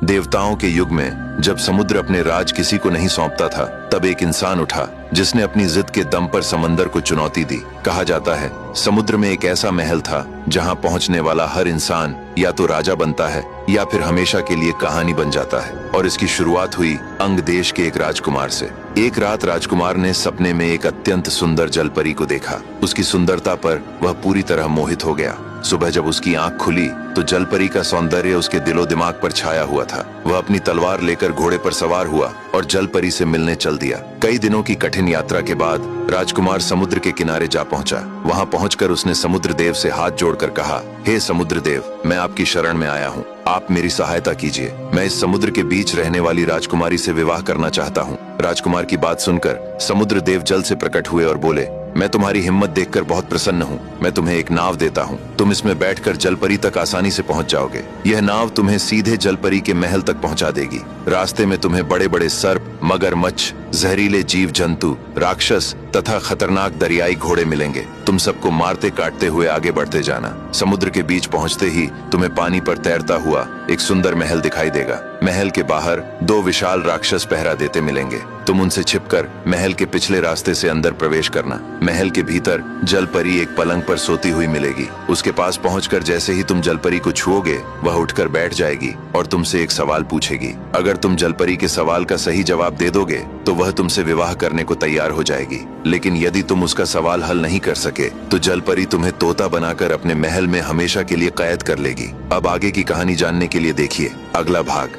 देवताओं के युग में जब समुद्र अपने राज किसी को नहीं सौंपता था, तब एक इंसान उठा जिसने अपनी जिद के दम पर समंदर को चुनौती दी। कहा जाता है समुद्र में एक ऐसा महल था जहां पहुंचने वाला हर इंसान या तो राजा बनता है या फिर हमेशा के लिए कहानी बन जाता है। और इसकी शुरुआत हुई अंग देश के एक राजकुमार से। एक रात राजकुमार ने सपने में एक अत्यंत सुंदर जलपरी को देखा। उसकी सुंदरता पर वह पूरी तरह मोहित हो गया। सुबह जब उसकी आंख खुली तो जलपरी का सौंदर्य उसके दिलो दिमाग पर छाया हुआ था। वह अपनी तलवार लेकर घोड़े पर सवार हुआ और जलपरी से मिलने चल दिया। कई दिनों की कठिन यात्रा के बाद राजकुमार समुद्र के किनारे जा पहुंचा। वहां पहुंचकर उसने समुद्र देव से हाथ जोड़कर कहा, हे समुद्र देव, मैं आपकी शरण में आया हूं, आप मेरी सहायता कीजिए। मैं इस समुद्र के बीच रहने वाली राजकुमारी से विवाह करना चाहता हूं। राजकुमार की बात सुनकर समुद्र देव जल से प्रकट हुए और बोले, मैं तुम्हारी हिम्मत देखकर बहुत प्रसन्न हूँ। मैं तुम्हें एक नाव देता हूँ, तुम इसमें बैठकर जलपरी तक आसानी से पहुँच जाओगे। यह नाव तुम्हें सीधे जलपरी के महल तक पहुँचा देगी। रास्ते में तुम्हें बड़े बड़े सर्प, मगरमच्छ, जहरीले जीव जंतु, राक्षस तथा खतरनाक दरियाई घोड़े मिलेंगे। तुम सबको मारते काटते हुए आगे बढ़ते जाना। समुद्र के बीच पहुंचते ही तुम्हें पानी पर तैरता हुआ एक सुंदर महल दिखाई देगा। महल के बाहर दो विशाल राक्षस पहरा देते मिलेंगे। तुम उनसे छिपकर महल के पिछले रास्ते से अंदर प्रवेश करना। महल के भीतर जलपरी एक पलंग पर सोती हुई मिलेगी। उसके पास पहुंचकर जैसे ही तुम जलपरी को छुओगे, वह उठकर बैठ जाएगी और तुमसे एक सवाल पूछेगी। अगर तुम जलपरी के सवाल का सही जवाब दे दोगे तो वह तुमसे विवाह करने को तैयार हो जाएगी। लेकिन यदि तुम उसका सवाल हल नहीं कर सके तो जलपरी तुम्हें तोता बनाकर अपने महल में हमेशा के लिए कैद कर लेगी। अब आगे की कहानी जानने के लिए देखिए अगला भाग।